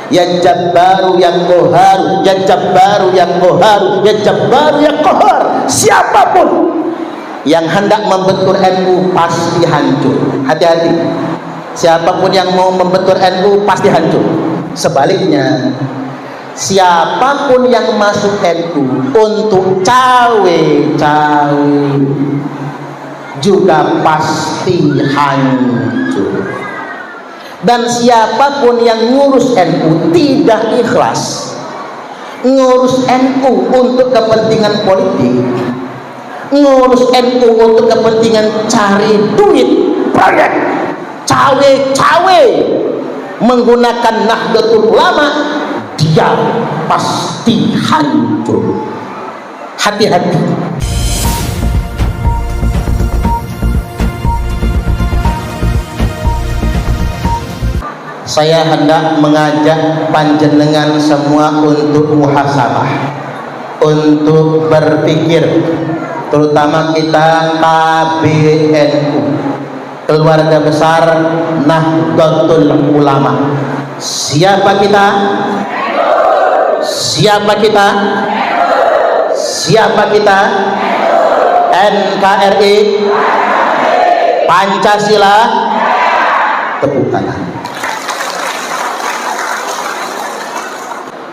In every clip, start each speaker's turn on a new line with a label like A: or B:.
A: Ya Jabbaru ya Qahar, ya Jabbaru ya Qahar, ya Jabbaru ya Qahar. Siapapun yang hendak membentur NU pasti hancur. Hati-hati. Siapapun yang mau membentur NU pasti hancur. Sebaliknya, siapapun yang masuk NU untuk cawe-cawe juga pasti hancur. Dan siapapun yang ngurus NU tidak ikhlas ngurus NU untuk kepentingan politik, ngurus NU untuk kepentingan cari duit, proyek, cawe-cawe menggunakan Nahdlatul Ulama, dia pasti hancur. Hati-hati. Saya hendak mengajak panjenengan semua untuk muhasabah, untuk berpikir, terutama kita KBNU, keluarga besar Nahdlatul Ulama. Siapa kita? Siapa kita? Siapa kita? NKRI, Pancasila. Tepuk tangan.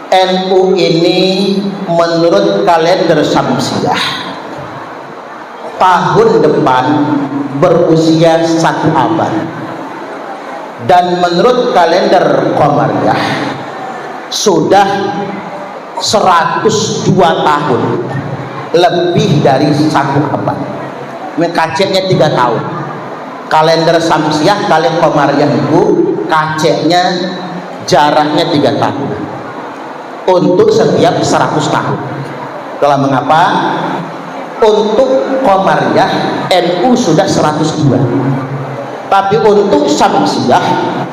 A: NU ini menurut kalender Syamsiah tahun depan berusia 1 abad, dan menurut kalender Qamariyah sudah 102 tahun, lebih dari 1 abad. Kaceknya 3 tahun. Kalender Syamsiah, kalender Qamariyah itu kaceknya jaraknya 3 tahun untuk setiap 100 tahun. Kalau mengapa? Untuk Qamariyah NU sudah 102, tapi untuk Syamsiah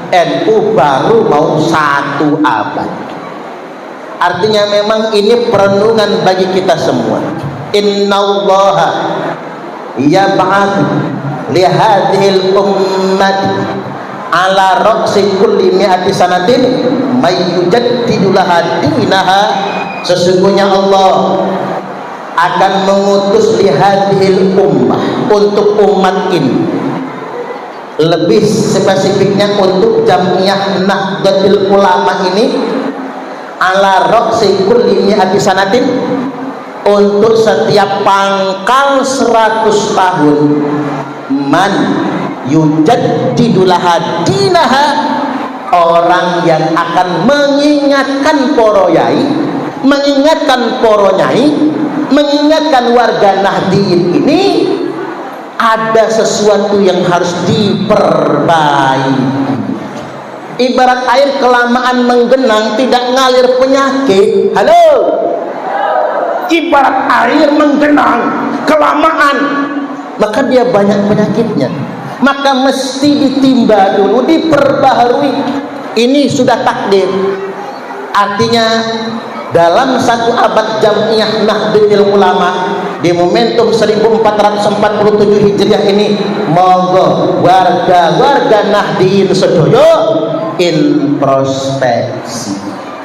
A: NU baru mau 1 abad. Artinya memang ini perenungan bagi kita semua. Innallaha yab'atsu li hadhil ummati ala ra'si kulli mi'ati sanatin may yujaddidu laha dinaha. Sesungguhnya Allah akan mengutus li hadhil ummah, untuk umat ini, lebih spesifiknya untuk Jamiah Nahdlatul Ulama ini, ala ra'si kulli mi'ati sanatin, untuk setiap pangkal 100 tahun, man yujaddidulaha dinaha, orang yang akan mengingatkan poro yai, mengingatkan poro nyai, mengingatkan warga Nahdiyin ini ada sesuatu yang harus diperbaiki. Ibarat air kelamaan menggenang tidak ngalir penyakit. Halo, ibarat air menggenang kelamaan maka dia banyak penyakitnya, maka mesti ditimba dulu, diperbaharui. Ini sudah takdir. Artinya dalam 1 abad Jamiah Nahdlatul Ulama di momentum 1447 Hijriah ini, monggo warga-warga Nahdiyin sedoyo introspeksi,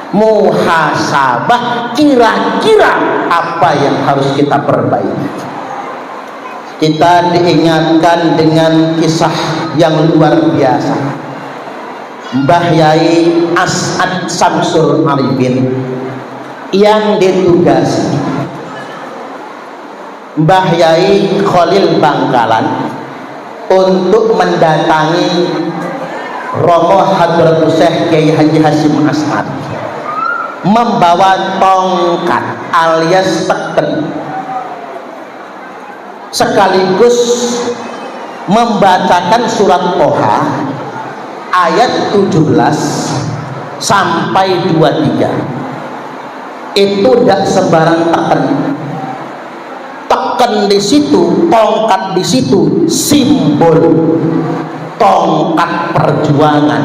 A: muhasabah, kira-kira apa yang harus kita perbaiki. Kita diingatkan dengan kisah yang luar biasa. Mbah Yai As'ad Samsul Arifin yang ditugasi Mbah Yai Khalil Bangkalan untuk mendatangi Romo Hadratus Syekh Kiai Haji Hasyim As'ari, membawa tongkat alias teken, sekaligus membacakan surat Toha ayat 17 sampai 23. Itu tidak sembarang teken. Teken di situ, tongkat di situ, simbol tongkat perjuangan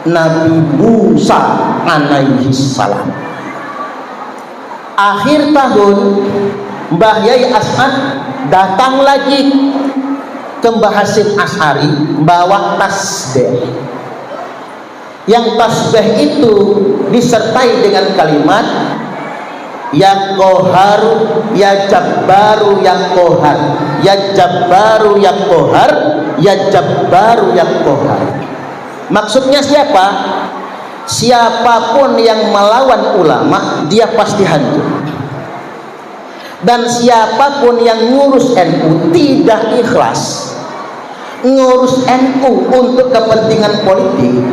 A: Nabi Musa alaihi salam. Akhir tahun Mbah Yai As'ad datang lagi ke Mbah Hasyim As'ari bawa tasbih. Yang tasbih itu disertai dengan kalimat ya Qaharu, ya Jabbaru, ya Qahar, ya Jabbaru, ya Qahar, ya Jabbaru, ya Qahar. Maksudnya siapa? Siapapun yang melawan ulama, dia pasti hancur. Dan siapapun yang ngurus NU tidak ikhlas ngurus NU untuk kepentingan politik,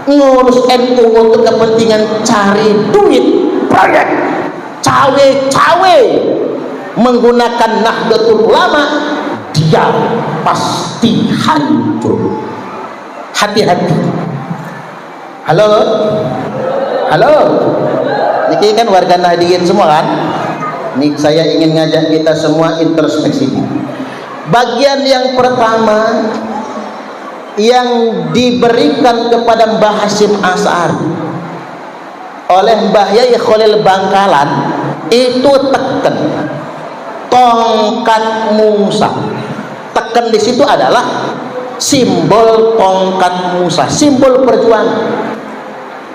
A: ngurus NU untuk kepentingan cari duit, proyek, cawe-cawe menggunakan Nahdlatul Ulama, dia pasti hancur. Hati-hati. Halo, halo, ini kan warga Nahdien semua kan? Ini saya ingin ngajak kita semua introspeksi. Bagian yang pertama yang diberikan kepada Mbah Hasyim Asy'ari oleh Mbah Yai Khalil Bangkalan itu teken, tongkat Musa. Teken di situ adalah simbol tongkat Musa, simbol perjuangan.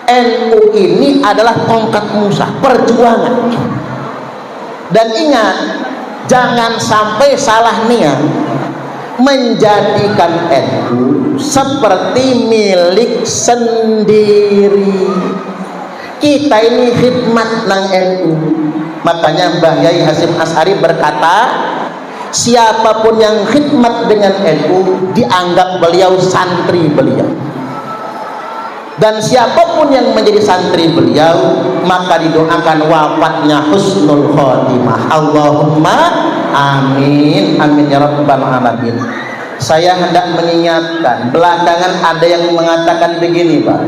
A: NU ini adalah tongkat Musa, perjuangan. Dan ingat, jangan sampai salah niat menjadikan NU seperti milik sendiri. Kita ini khidmat nang NU. Makanya Mbah Yai Hasyim Asy'ari berkata, siapapun yang khidmat dengan NU dianggap beliau santri beliau. Dan siapapun yang menjadi santri beliau maka didoakan wafatnya husnul khotimah. Allahumma amin, amin ya rabbal alamin. Saya hendak mengingatkan, belakangan ada yang mengatakan begini Pak,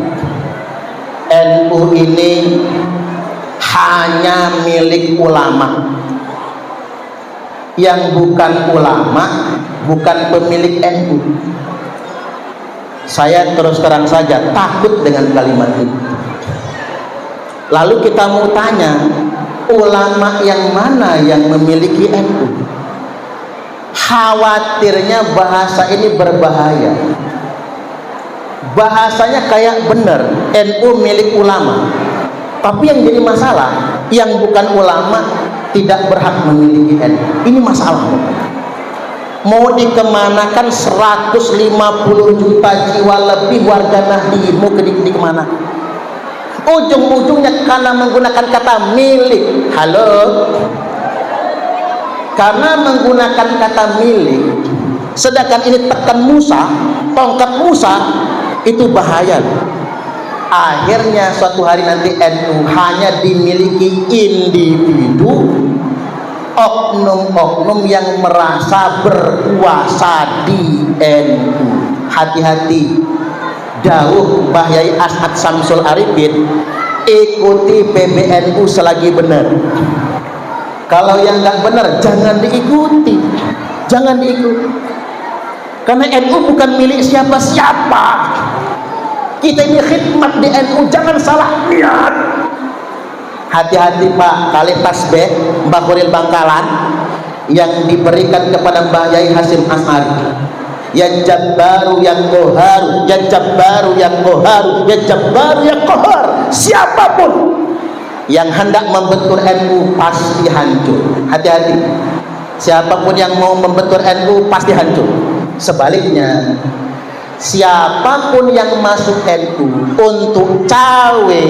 A: NU ini hanya milik ulama. Yang bukan ulama bukan pemilik NU. Saya terus terang saja takut dengan kalimat itu. Lalu kita mau tanya, ulama yang mana yang memiliki NU? Khawatirnya bahasa ini berbahaya. Bahasanya kayak benar, NU milik ulama. Tapi yang jadi masalah, yang bukan ulama tidak berhak memiliki NU. Ini masalah. Mau dikemanakan 150 juta jiwa lebih warga Nahdien, mau di kemana? Ujung-ujungnya karena menggunakan kata milik. Halo, karena menggunakan kata milik, sedangkan ini tekan Musa, tongkat Musa, itu bahaya. Akhirnya suatu hari nanti NU hanya dimiliki individu, oknum-oknum yang merasa berkuasa di NU. Hati-hati. Dawuh Mbah Yai As'ad Syamsul Arifin, ikuti PBNU selagi benar. Kalau yang nggak benar jangan diikuti, jangan diikuti. Karena NU bukan milik siapa-siapa. Kita ini khidmat di NU, jangan salah niat. Hati-hati Pak, kali tasbih Mbah Khalil Bangkalan yang diberikan kepada Mbah Yai Hasyim Asy'ari, ya Jabbaru ya Qahar, ya Jabbaru ya Qahar, ya Jabbaru ya Qahar. Siapapun yang hendak membentur NU pasti hancur. Hati-hati, siapapun yang mau membentur NU pasti hancur. Sebaliknya, siapapun yang masuk NU untuk cawe-cawe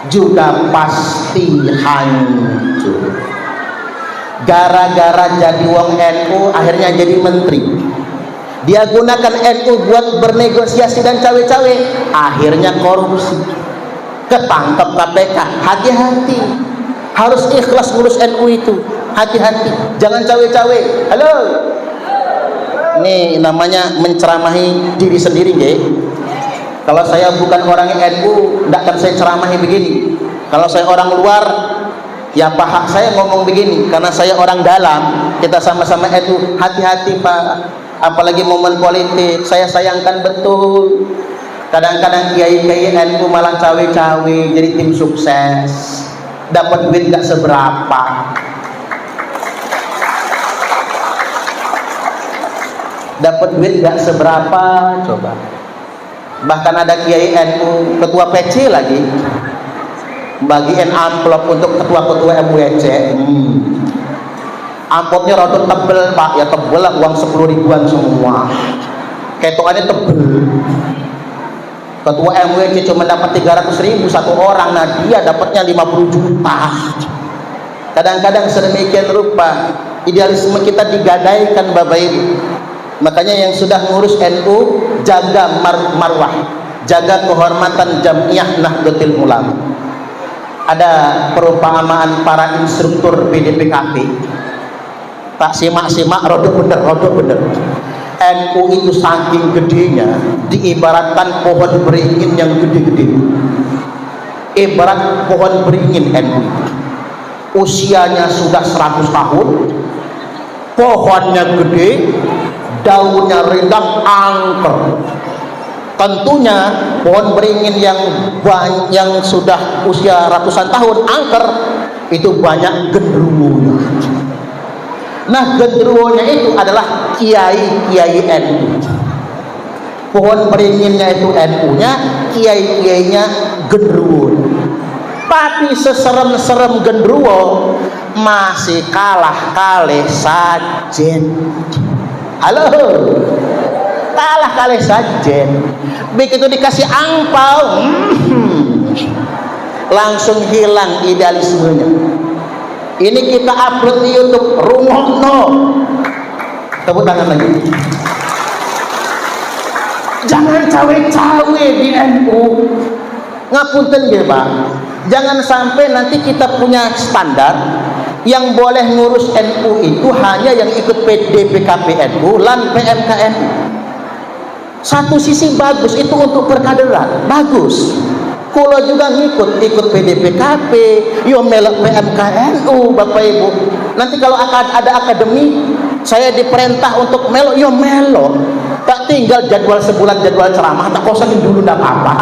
A: juga pasti hancur. Gara-gara jadi wong NU akhirnya jadi menteri, dia gunakan NU buat bernegosiasi dan cawe-cawe, akhirnya korupsi, ketangkep KPK. Hati-hati, harus ikhlas ngurus NU itu. Hati-hati, jangan cawe-cawe. Halo, ini namanya menceramahi diri sendiri, nggih. Kalau saya bukan orang NU, tidak akan saya ceramahi begini. Kalau saya orang luar, ya pahak saya ngomong begini. Karena saya orang dalam, kita sama-sama NU. Hati-hati Pak, apalagi momen politik. Saya sayangkan betul. Kadang-kadang kiai-kiai NU malah cawe-cawe jadi tim sukses, dapat duit gak seberapa. dapat duit gak seberapa, coba. Bahkan ada kiai NU ketua PC lagi bagiin amplop untuk ketua-ketua MWC. Amplopnya rada tebel Pak, ya tebel lah, uang 10 ribuan semua, ketokannya tebel. Ketua MWC cuma dapat 300.000 satu orang, nah dia dapatnya 50 juta. Kadang-kadang sedemikian rupa idealisme kita digadaikan Bapak Ibu. Makanya yang sudah ngurus NU, jaga marwah, jaga kehormatan Jamiah Nahdlatul Ulama. Ada perumpamaan para instruktur PDPKP. Tak simak-simak, rodok bener. NU itu saking gedenya, diibaratkan pohon beringin yang gede-gede. Ibarat pohon beringin NU. Usianya sudah 100 tahun, pohonnya gede, daunnya rindang, angker. Tentunya pohon beringin yang sudah usia ratusan tahun angker itu banyak genderuwonya. Nah, genderuwonya itu adalah kiai-kiai NU. Pohon beringinnya itu NU-nya, kiai-kiainya genderuwo. Tapi seserem-serem genderuwo masih kalah kalih sajen. Halo, kalah kalih sajen. Begitu dikasih angpau, langsung hilang idealismenya. Ini kita upload di YouTube, rungokno. Tepuk tangan lagi. Jangan cawe-cawe di NU. Ngapunten nggih, Pak. Jangan sampai nanti kita punya standar yang boleh ngurus NU itu hanya yang ikut PDPKP NU lan PMKNU. Satu sisi bagus, itu untuk perkaderan, bagus. Kulo juga ikut PDPKP, yo melok PMKNU Bapak Ibu. Nanti kalau ada akademi, saya diperintah untuk melok, yo melok. Tak tinggal jadwal sebulan, jadwal ceramah, tak kosongin dulu, ndak apa-apa.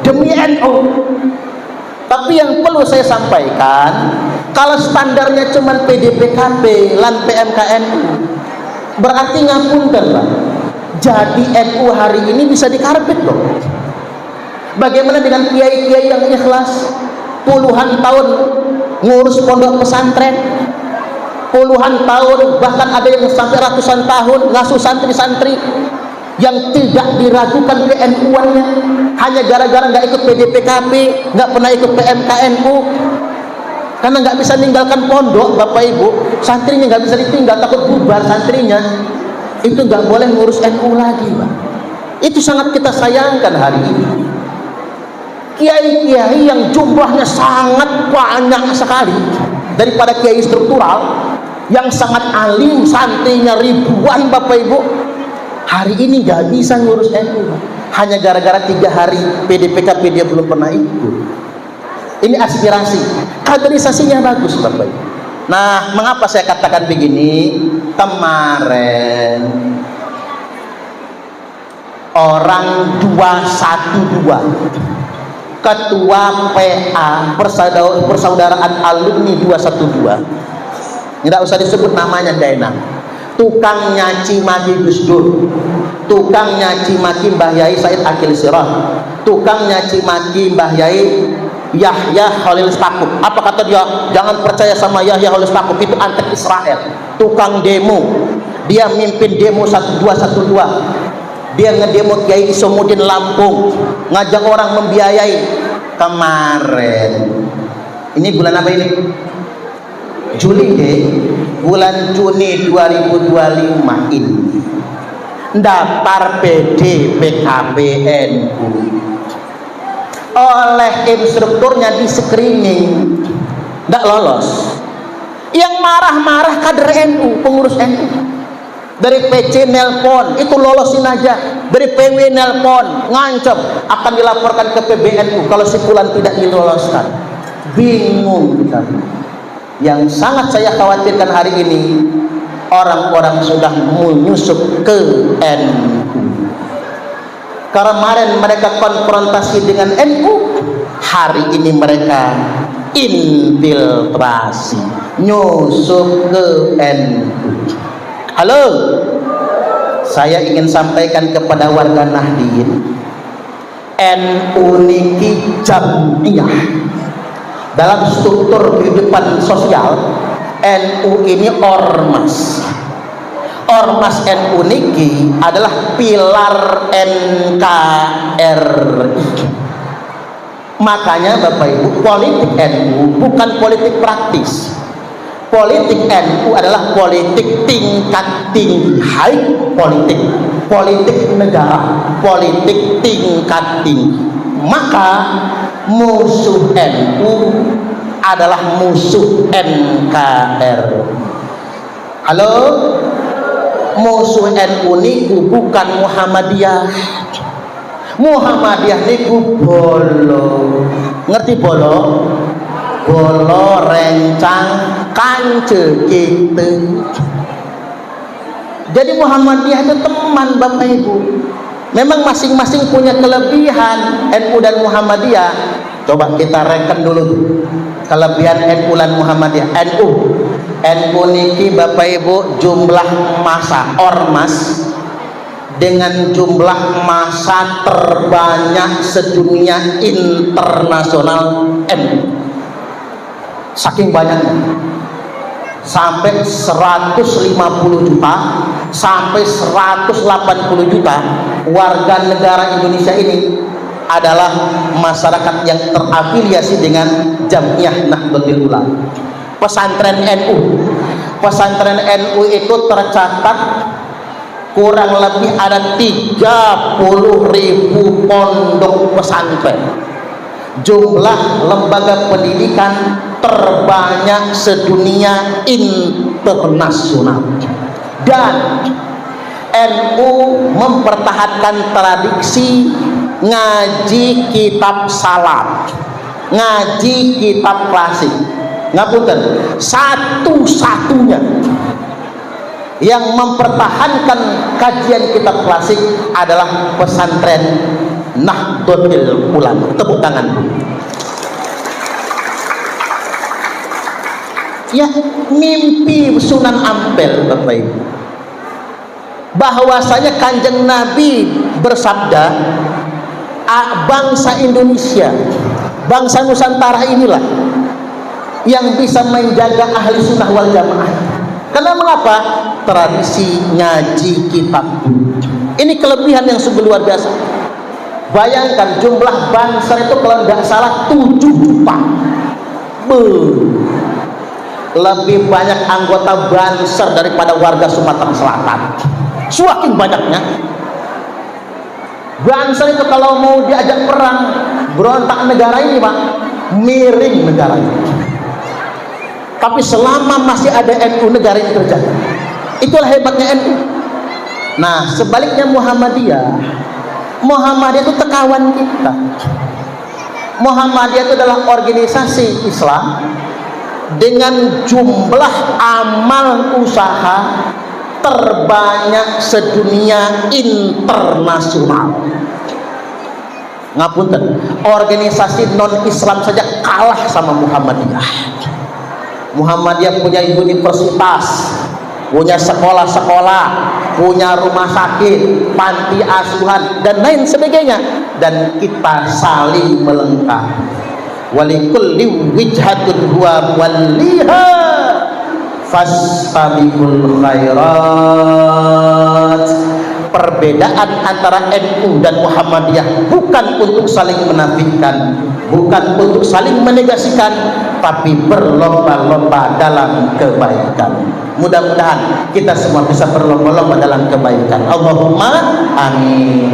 A: Demi NU. Tapi yang perlu saya sampaikan, kalau standarnya cuma PDPKP lan PMKNU, berarti ngapunten Pak. Jadi NU hari ini bisa dikarpet loh. Bagaimana dengan kiai-kiai yang ikhlas, puluhan tahun ngurus pondok pesantren, puluhan tahun, bahkan ada yang sampai ratusan tahun ngasuh santri-santri yang tidak diragukan PNU-annya, hanya gara-gara nggak ikut PDPKP, nggak pernah ikut PMKNU, karena nggak bisa ninggalkan pondok Bapak Ibu, santrinya nggak bisa ditinggal, takut bubar santrinya, itu nggak boleh ngurus NU lagi Pak. Itu sangat kita sayangkan hari ini. Kiai-kiai yang jumlahnya sangat banyak sekali daripada kiai struktural yang sangat alim, santrinya ribuan Bapak Ibu, hari ini nggak bisa ngurus NU hanya gara-gara 3 hari PDPKP dia belum pernah ikut. Ini aspirasi, kaderisasinya bagus Bapak Ibu. Nah, mengapa saya katakan begini? Kemarin orang 212 Ketua PA Persaudaraan Alumni 212, tidak usah disebut namanya, Daena, tukang nyaci maki Gus Dur, tukang nyaci maki Mbah Yai Said Akil Sirah, tukang nyaci maki Mbah Yai Yahya Khalil Stakuf. Apa kata dia? Jangan percaya sama Yahya Khalil Stakuf, itu antek Israel. Tukang demo, dia mimpin demo 1212. Dia ngedemo Kiai Isomuddin Lampung, ngajak orang membiayai. Kemarin, ini bulan apa ini? Juli deh, bulan Juni 2025 ini daftar PDPKP NU oleh instrukturnya di screening, nggak lolos. Yang marah-marah kader NU, pengurus NU. Dari PC nelpon, itu lolosin aja. Dari PW nelpon, ngancam akan dilaporkan ke PBNU kalau si fulan tidak diloloskan. Bingung kita. Yang sangat saya khawatirkan hari ini, orang-orang sudah menyusup ke NU. Kemarin mereka konfrontasi dengan NU, hari ini mereka infiltrasi, nyusup ke NU. Halo, saya ingin sampaikan kepada warga Nahdien, NU niki jamiah. Dalam struktur kehidupan sosial, NU ini ormas. Ormas NU niki adalah pilar NKRI. Makanya Bapak Ibu, politik NU bukan politik praktis. Politik NU adalah politik tingkat tinggi, high politik, politik negara, politik tingkat tinggi. Maka musuh NU adalah musuh NKRI. Halo, musuh NU niku bukan Muhammadiyah. Muhammadiyah niku bolo. Ngerti bolo? Bolo rencang kance gitu. Jadi Muhammadiyah itu teman Bapak Ibu. Memang masing-masing punya kelebihan. NU dan Muhammadiyah, coba kita reken dulu kelebihan NU dan Muhammadiyah. NU niki Bapak Ibu jumlah massa ormas dengan jumlah massa terbanyak sedunia internasional NU. Saking banyaknya, sampai 150 juta sampai 180 juta warga negara Indonesia ini adalah masyarakat yang terafiliasi dengan Jamiah Nahdlatul Ulama. Pesantren NU itu tercatat kurang lebih ada 30.000 pondok pesantren. Jumlah lembaga pendidikan terbanyak sedunia internasional. Dan NU mempertahankan tradisi ngaji kitab salaf, ngaji kitab klasik. Ngapunten, satu-satunya yang mempertahankan kajian kitab klasik adalah pesantren Nahdlatul Ulama. Tepuk tangan. Ya, mimpi Sunan Ampel Bapak Ibu, bahwasanya Kanjeng Nabi bersabda, bangsa Indonesia, bangsa Nusantara inilah yang bisa menjaga ahli sunnah wal jamaah. Karena mengapa? Tradisi ngaji kitab. Ini kelebihan yang sungguh luar biasa. Bayangkan jumlah Banser itu kalau tidak salah 7 juta. Lebih banyak anggota Banser daripada warga Sumatera Selatan. Semakin banyaknya. Banser itu kalau mau diajak perang, berontak negara ini Pak, miring negara ini. Tapi selama masih ada NU, negara ini terjaga. Itulah hebatnya NU. Nah, sebaliknya Muhammadiyah itu tekawan kita. Muhammadiyah itu adalah organisasi Islam dengan jumlah amal usaha terbanyak sedunia internasional. Ngapunten, organisasi non Islam saja kalah sama Muhammadiyah. Muhammadiyah punya universitas, punya sekolah-sekolah, punya rumah sakit, panti asuhan, dan lain sebagainya. Dan kita saling melengkapi. Walikulli wijhatun huwa waliha fastabiqul khairat. Perbedaan antara NU dan Muhammadiyah bukan untuk saling menafikan, bukan untuk saling menegasikan, tapi berlomba-lomba dalam kebaikan. Mudah-mudahan kita semua bisa berlomba-lomba dalam kebaikan. Allahumma amin.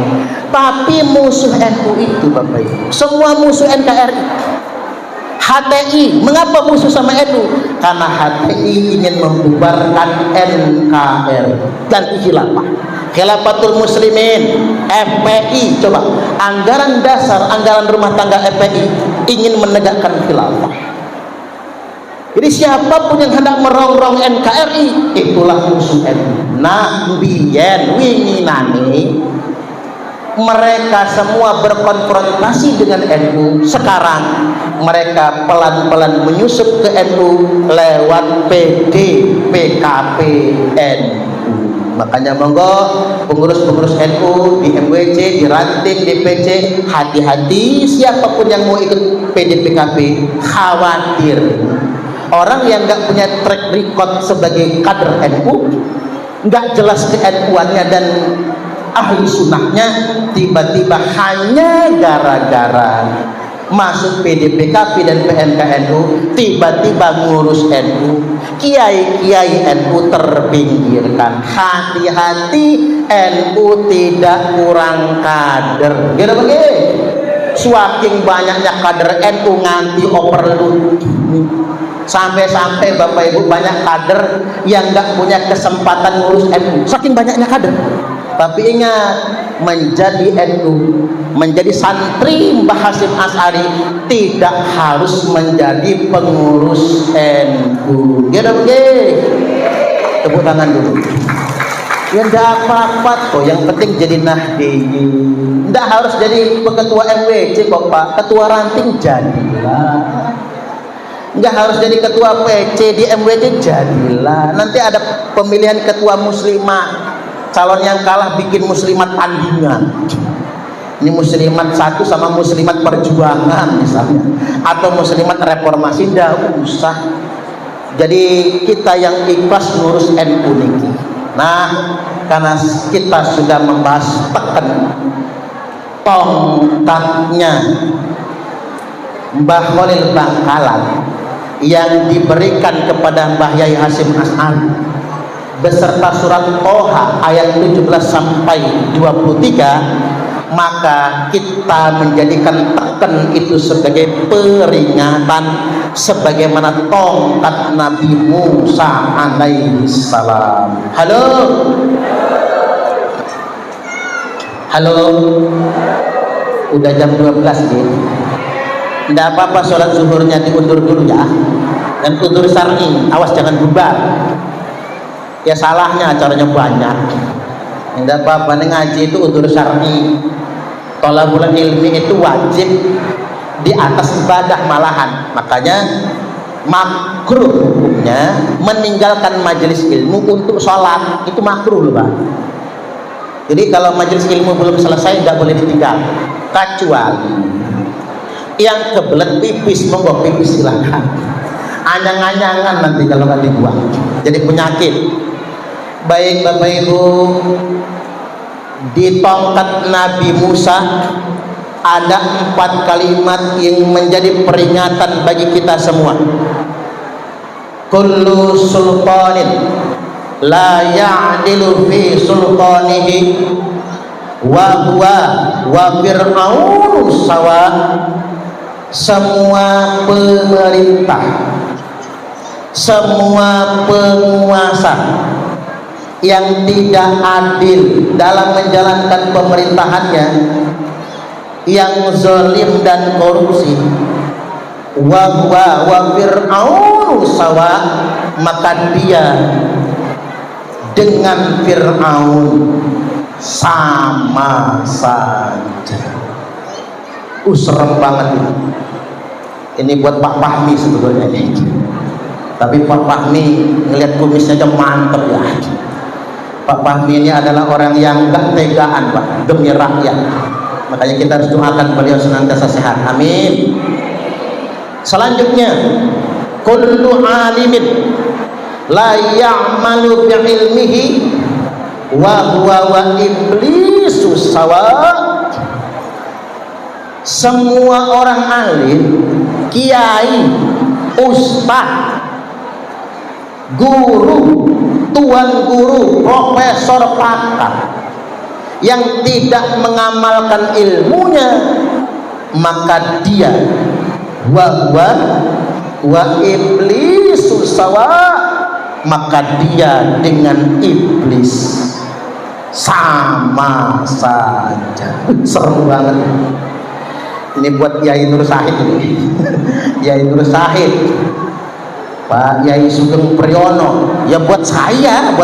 A: Tapi musuh NU itu Bapak Ibu, semua musuh NKRI. HTI, mengapa musuh sama NU? Karena HTI ingin membubarkan NKRI, ganti khilafah, Khilafatul Muslimin, FPI. Coba, anggaran dasar, anggaran rumah tangga FPI ingin menegakkan khilafah. Jadi siapapun yang hendak merongrong NKRI, itulah musuh NU. Nah, biyen winginane mereka semua berkonfrontasi dengan NU. Sekarang mereka pelan-pelan menyusup ke NU lewat PD PKP NU. Makanya monggo pengurus-pengurus NU di MWC, di Ranting, DPC, hati-hati siapapun yang mau ikut PDPKP, khawatir orang yang nggak punya track record sebagai kader NU, nggak jelas ke NU-annya dan ahli sunnahnya, tiba-tiba hanya gara-gara masuk PDPKP dan PNKNU tiba-tiba ngurus NU, kiai-kiai NU terpinggirkan. Hati-hati, NU tidak kurang kader. Gitu begini, semakin banyaknya kader NU nganti overload. Sampai-sampai Bapak Ibu banyak kader yang nggak punya kesempatan ngurus NU, saking banyaknya kader. Tapi ingat, menjadi NU, menjadi santri Mbah Hasyim Asy'ari tidak harus menjadi pengurus NU. Gitu begini. Tepuk tangan dulu. Ya enggak apa-apa kok, yang penting jadi Nahdiyin. Enggak harus jadi ketua MWC kok Pak, ketua Ranting jadilah. Enggak harus jadi ketua PC di MWC jadilah. Nanti ada pemilihan ketua muslimah, calon yang kalah bikin muslimat tandingan. Ini muslimat satu sama muslimat perjuangan misalnya, atau muslimat reformasi, ndak usah. Jadi kita yang ikhlas ngurus NU niki. Nah, karena kita sudah membahas teken tongkatnya Mbah Khalil Bangkalan yang diberikan kepada Mbah Yai Hasyim Asy'ari beserta surat Toha ayat 17 sampai 23, maka kita menjadikan teken itu sebagai peringatan, sebagaimana tongkat Nabi Musa alaihi salam. Halo, halo, udah jam 12 nih. Tidak apa-apa, sholat zuhurnya diundur dulu ya, dan undur syar'i, awas jangan bubar. Ya salahnya acaranya banyak. Tidak apa-apa, ngaji itu undur syar'i. Thalabul ilmi itu wajib di atas ibadah malahan. Makanya makruh hukumnya meninggalkan majelis ilmu untuk sholat, itu makruh loh Pak. Jadi kalau majelis ilmu belum selesai tidak boleh ditinggal, kecuali yang kebelet pipis, monggo pipis silahkan. Anyang-anyangan nanti kalau nggak dibuang, jadi penyakit. Baik Bapak Ibu, di tongkat Nabi Musa ada 4 kalimat yang menjadi peringatan bagi kita semua. Kullu sultanin la ya'dilu fi sultanihi wa huwa wa fir'aunu sawa. Semua pemerintah, semua penguasa yang tidak adil dalam menjalankan pemerintahannya, yang zalim dan korupsi, wa fir'aunu sawa, maka dia dengan Fir'aun sama saja. Serem banget ini buat Pak Fahmi sebetulnya ini. Tapi Pak Fahmi ngelihat kumisnya aja mantep ya. Pak Fahmi ini adalah orang yang gak tegaan Pak, demi rakyat. Makanya kita harus doakan beliau senantiasa sehat, amin. Selanjutnya, kullu alimin la ya'malu bi'ilmihi wa huwa wa iblisu sawa. Semua orang alim, kiai, ustaz, guru, tuan guru, profesor, pakar yang tidak mengamalkan ilmunya, maka dia wa iblisu sawa, maka dia dengan iblis sama saja. Seru banget ini buat Yai Nur Syahid ini. Yai Nur Syahid, Pak Yai Sugeng Priyono, ya buat saya,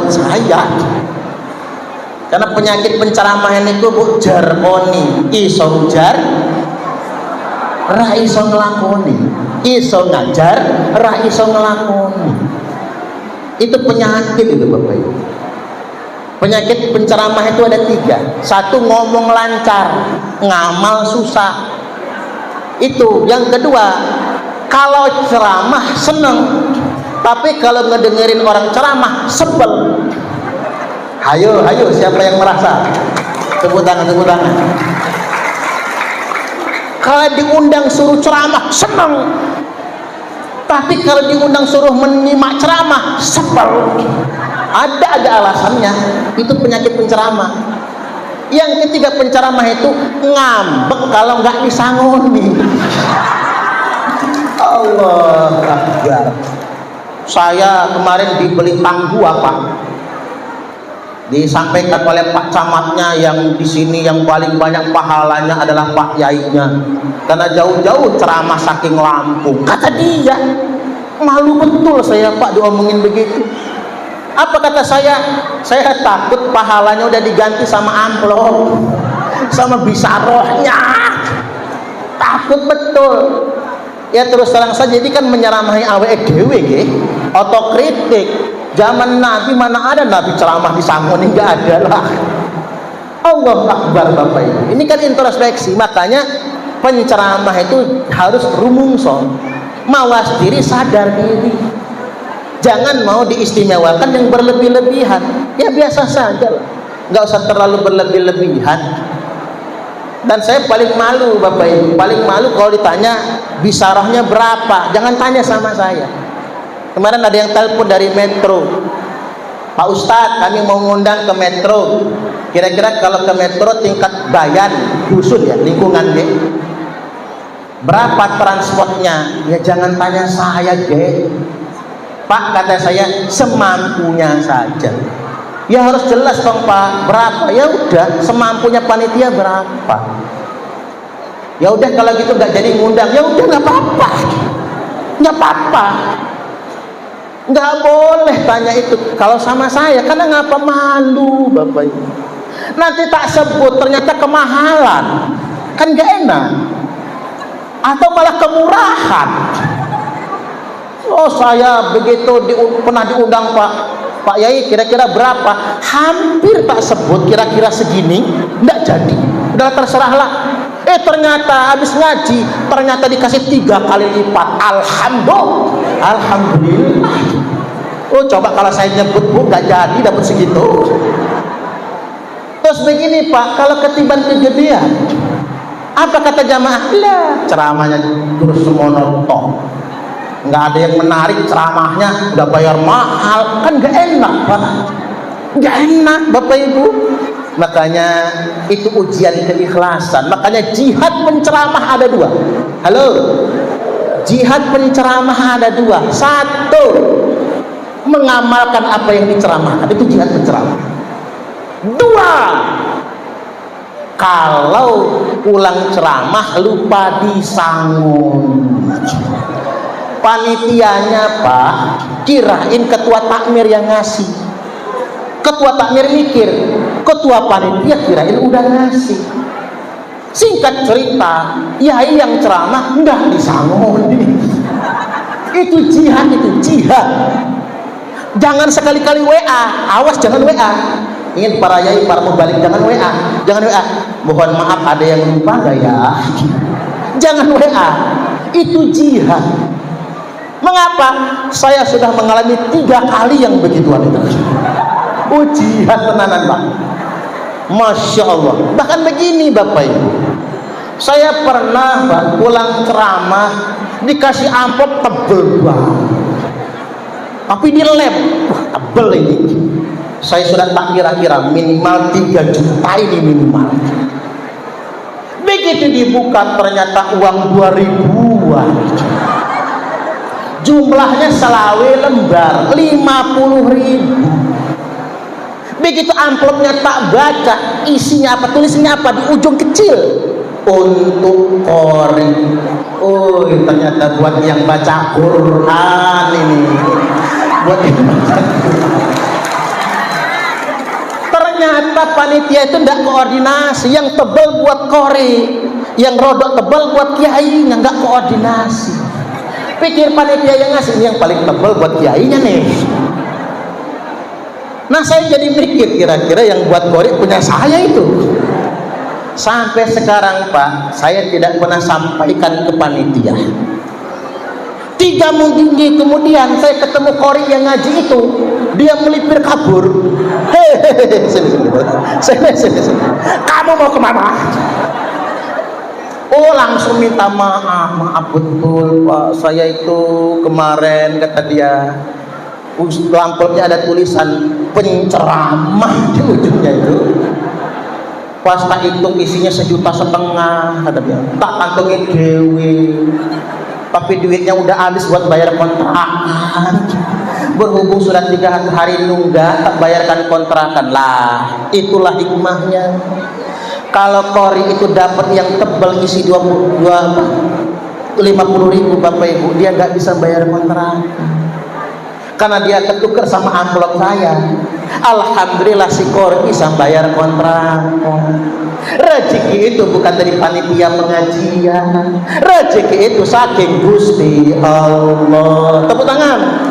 A: karena penyakit penceramahan itu bu jarkoni, iso ujar, ra iso ngelakoni, iso ngajar, ra iso ngelakoni. Itu penyakit itu Bapak Ibu. Penyakit penceramah itu ada 3. Satu, ngomong lancar, ngamal susah. Itu. Yang kedua, kalau ceramah seneng, tapi kalau ngedengerin orang ceramah sebel. Hayo siapa yang merasa? Tepuk tangan. Kalau diundang suruh ceramah seneng, tapi kalau diundang suruh menyimak ceramah sebel. Ada alasannya. Itu penyakit penceramah. Yang ketiga, penceramah itu ngambek kalau nggak disangoni. Allah Akbar. Saya kemarin dibeli tangguh Pak, disampaikan oleh Pak Camatnya yang di sini yang paling banyak pahalanya adalah Pak Yainya, karena jauh-jauh ceramah saking Lampung. Kata dia, malu betul saya Pak diomongin begitu. Apa kata saya? Saya takut pahalanya udah diganti sama amplop, sama bisarohnya. Takut betul. Ya terus terang saja, jadi kan menyeramahi awake dhewe nggih, otokritik. Zaman Nabi mana ada Nabi ceramah disangoni, enggak ada lah. Allah Akbar Bapak Ibu. Ini kan introspeksi, makanya penceramah itu harus rumungso, mawas diri, sadar diri. Jangan mau diistimewakan yang berlebih-lebihan. Ya biasa saja lah, nggak usah terlalu berlebih-lebihan. Dan saya paling malu Bapak Ibu, paling malu kalau ditanya bisarahnya berapa. Jangan tanya sama saya. Kemarin ada yang telepon dari Metro, Pak Ustadz kami mau ngundang ke Metro, kira-kira kalau ke Metro tingkat Bayan dusun ya, lingkungan deh, berapa transportnya? Ya jangan tanya saya deh Pak, kata saya, semampunya saja. Ya harus jelas dong Pak, berapa? Ya udah, semampunya panitia berapa. Ya udah kalau gitu nggak jadi ngundang, ya udah nggak apa-apa, nggak apa-apa, nggak boleh tanya itu kalau sama saya, karena ngapa malu Bapak Ibu. Nanti tak sebut ternyata kemahalan, kan nggak enak, atau malah kemurahan. Oh saya begitu pernah diundang Pak Yai, kira-kira berapa? Hampir tak sebut kira-kira segini, nggak jadi. Udah terserahlah. Ternyata habis ngaji, ternyata dikasih 3 kali lipat. Alhamdulillah. Oh coba kalau saya nyebut Bu, nggak jadi dapat segitu. Terus begini Pak, kalau ketiban kegedean, apa kata jamaah? Lah ceramahnya terus semono toh, nggak ada yang menarik ceramahnya, udah bayar mahal, kan nggak enak Pak, nggak enak Bapak Ibu. Makanya itu ujian keikhlasan. Makanya jihad penceramah ada 2. Halo, jihad penceramah ada 2. 1, mengamalkan apa yang diceramahkan, itu jihad penceramah. 2, kalau pulang ceramah lupa disangun, panitianya Pak, kirain ketua takmir yang ngasih. Ketua takmir mikir, ketua panitia kirain udah ngasih. Singkat cerita, yai yang ceramah enggak disangoni. Itu jihad, itu jihad. Jangan sekali-kali WA, awas jangan WA. Ingin para yai, para mubalik, jangan WA, jangan WA. Mohon maaf ada yang lupa gak ya? Jangan WA, itu jihad. Mengapa? Saya sudah mengalami 3 kali yang begituan itu. Oh jihad tenanan Pak, Masya Allah. Bahkan begini Bapak Ibu, saya pernah Pak pulang ceramah dikasih amplop tebel banget, tapi dilem, wah tebel ini. Saya sudah tak kira-kira minimal 3 juta ini minimal. Begitu dibuka ternyata uang 2000-an. Jumlahnya selawe lembar 50.000. Begitu amplopnya tak baca, isinya apa, tulisnya apa di ujung kecil, untuk qori. Oh ternyata buat yang baca Quran ini, buat yang baca Quran. Ternyata panitia itu tidak koordinasi, yang tebal buat qori, yang rodok tebal buat kiainya, nggak koordinasi. Pikir panitia yang ngasih, ini yang paling tebal buat kiainya nih. Nah saya jadi mikir, kira-kira yang buat kori punya saya itu. Sampai sekarang Pak, saya tidak pernah sampaikan ke panitia. 3 minggu kemudian saya ketemu kori yang ngaji itu, dia melipir kabur. Hehehe, sini. Kamu mau kemana? Oh langsung minta maaf betul Pak, saya itu kemarin, kata dia, amplopnya ada tulisan penceramah di ujungnya itu. Pas tak hitung isinya 1,5 juta, kata dia. Tak kantongin dewe, tapi duitnya udah habis buat bayar kontrakan. Berhubung sudah 3 hari nunggak, tak bayarkan kontrakan. Lah itulah hikmahnya. Kalau kori itu dapat yang tebal isi 50.000 Bapak Ibu, dia nggak bisa bayar kontrakan karena dia ketukar sama amplop saya. Alhamdulillah si kori bisa bayar kontrakan. Rezeki itu bukan dari panitia pengajian, rezeki itu saking Gusti Allah. Tepuk tangan.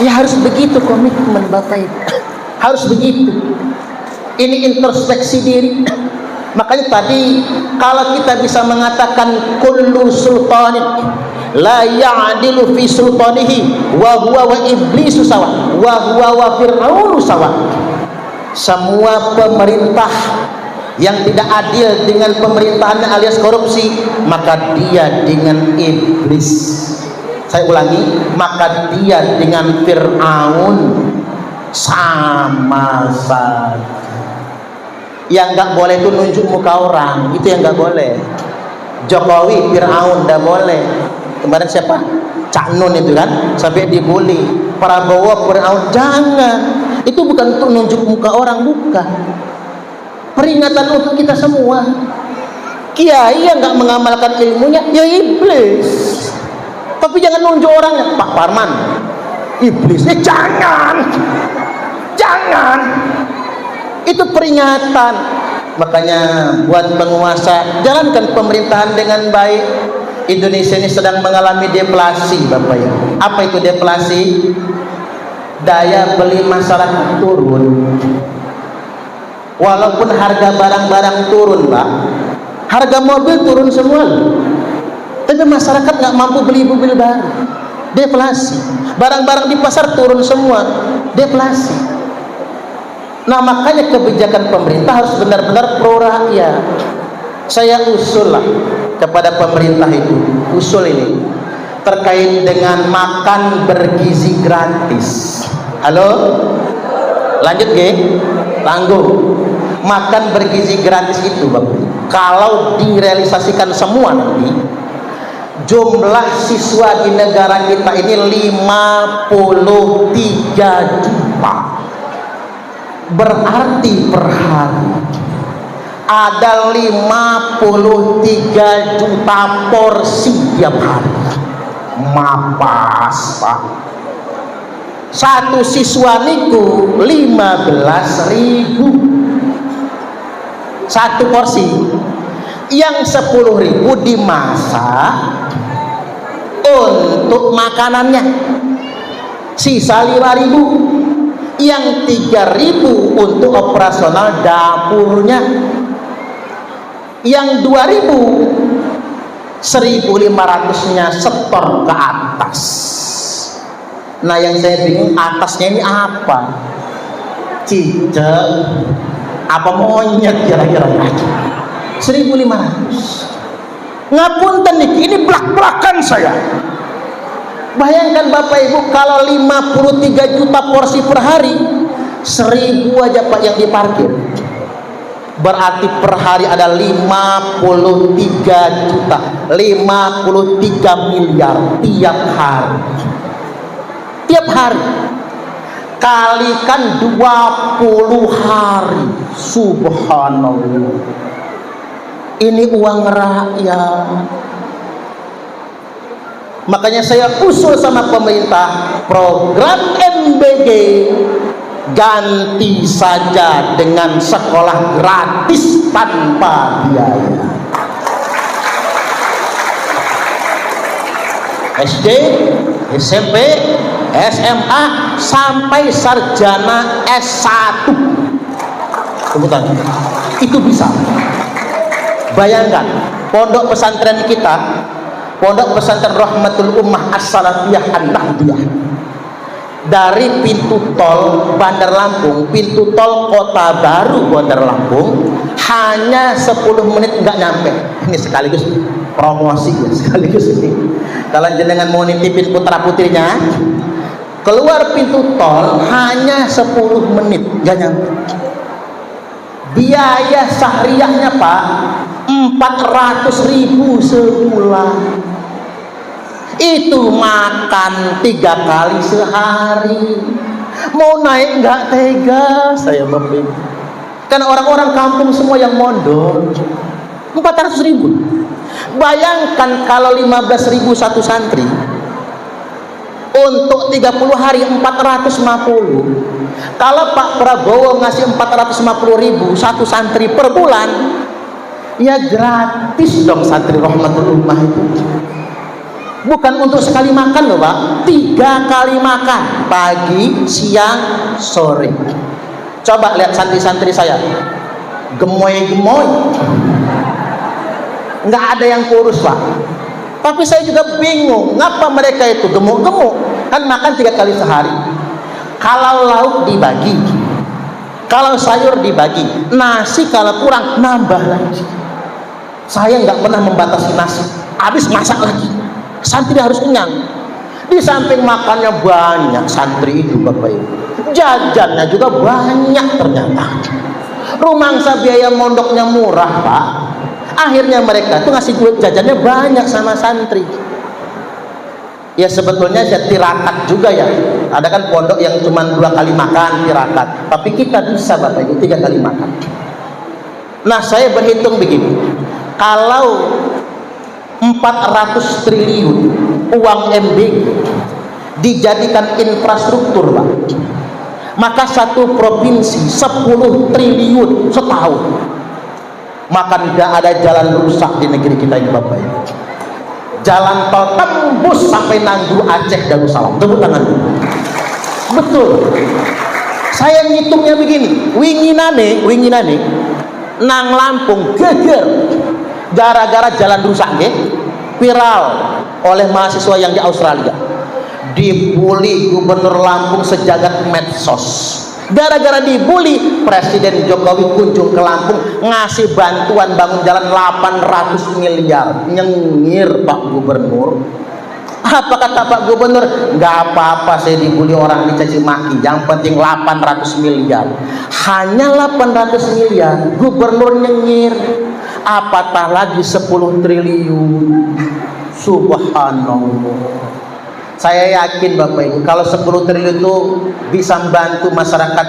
A: Ya harus begitu komitmen Bapak Ibu, harus begitu. Ini introspeksi diri. Makanya tadi kalau kita bisa mengatakan kullu sultanin la ya'dilu fi sultanihi wa huwa wa iblisu sawa wa huwa wa fir'aunu sawa. Semua pemerintah yang tidak adil dengan pemerintahannya alias korupsi, maka dia dengan iblis. Saya ulangi, maka dia dengan Fir'aun sama saja. Yang nggak boleh itu nunjuk muka orang, itu yang nggak boleh. Jokowi, Fir'aun nggak boleh. Kemarin siapa? Cak Nun itu kan sampai dibully. Prabowo, Fir'aun, jangan. Itu bukan untuk nunjuk muka orang, bukan. Peringatan untuk kita semua. Kiai yang nggak mengamalkan ilmunya, ya iblis. Tapi jangan nunjuk orangnya. Pak Parman, iblis. Jangan. Itu peringatan. Makanya buat penguasa, jalankan pemerintahan dengan baik. Indonesia ini sedang mengalami deflasi Bapak Ibu. Apa itu deflasi? Daya beli masyarakat turun. Walaupun harga barang-barang turun Pak, harga mobil turun semua, tapi masyarakat nggak mampu beli mobil baru. Deflasi. Barang-barang di pasar turun semua. Deflasi. Nah makanya kebijakan pemerintah harus benar-benar pro rakyat. Saya usul lah kepada pemerintah itu, usul ini terkait dengan makan bergizi gratis. Halo, lanjut ge, tangguh. Makan bergizi gratis itu Bapak, kalau direalisasikan semua nanti, jumlah siswa di negara kita ini 53 juta. Berarti per hari ada 53 juta porsi tiap hari. Mapas Pak. Satu siswa niku 15.000 satu porsi. Yang 10.000 dimasak untuk makanannya, sisa 5.000. Yang 3.000 untuk operasional dapurnya, yang 2.000 1.500-nya setor ke atas. Nah yang saya bingung, atasnya ini apa? Cicak apa monyet kira-kira? 1.500. Ngapunten nih, ini belak-belakan saya. Bayangkan Bapak Ibu, kalau 53 juta porsi per hari, 1.000 aja Pak yang diparkir, berarti per hari ada 53 juta, 53 miliar tiap hari. Tiap hari kalikan 20 hari, subhanallah. Ini uang rakyat. Makanya saya usul sama pemerintah, program MBG ganti saja dengan sekolah gratis tanpa biaya. SD, SMP, SMA sampai sarjana S1. Sebutan itu bisa. Bayangkan pondok pesantren kita, pondok pesantren Rahmatul Ummah As-Salafiyah An-Nahdiyah, dari pintu tol Bandar Lampung, pintu tol Kota Baru Bandar Lampung, hanya 10 menit nggak nyampe. Ini sekaligus promosi ya, sekaligus ini. Kalau jenengan mau nitipin putra putrinya, keluar pintu tol hanya 10 menit nggak nyampe. Biaya sahriyahnya Pak 400.000 sebulan. Itu makan 3 kali sehari. Mau naik nggak tega saya Bapak. Karena orang-orang kampung semua yang mondok. 400.000. Bayangkan kalau 15.000 satu santri, untuk 30 hari 450. Kalau Pak Prabowo ngasih 450.000 satu santri per bulan, ya gratis dong santri Rahmatul Ummah itu. Bukan untuk sekali makan loh Pak, 3 kali makan, pagi, siang, sore. Coba lihat santri-santri saya, gemoy-gemoy, nggak ada yang kurus Pak. Tapi saya juga bingung, ngapa mereka itu gemuk-gemuk? Kan makan 3 kali sehari. Kalau lauk dibagi, kalau sayur dibagi, nasi kalau kurang nambah lagi. Saya nggak pernah membatasi nasi, habis masak lagi. Santri harus kenyang. Di samping makannya banyak santri itu Bapak Ibu, jajannya juga banyak ternyata. Rumangsa biaya mondoknya murah Pak. Akhirnya mereka tuh ngasih duit jajannya banyak sama santri. Ya sebetulnya ya tirakat juga ya. Ada kan pondok yang cuma 2 kali makan tirakat, tapi kita bisa Bapak Ibu 3 kali makan. Nah saya berhitung begini, kalau 400 triliun uang MBG dijadikan infrastruktur Pak, maka satu provinsi 10 triliun setahun. Maka tidak ada jalan rusak di negeri kita ini Bapak Ibu. Jalan tol tembus sampai Nanggu, Aceh, Darussalam. Tepuk tangan dulu. Betul. Saya ngitungnya begini, winginane nang Lampung geger gara-gara jalan rusak viral oleh mahasiswa yang di Australia. Dibully gubernur Lampung sejagat medsos. Gara-gara dibully, Presiden Jokowi kunjung ke Lampung ngasih bantuan bangun jalan 800 miliar. Nyengir Pak Gubernur. Apa kata Pak Gubernur? Nggak apa-apa saya dibully orang dicaci maki, yang penting 800 miliar. Hanya 800 miliar, Gubernur nyengir. Apatah lagi 10 triliun. Subhanallah. Saya yakin Bapak Ibu, kalau 10 triliun itu bisa membantu masyarakat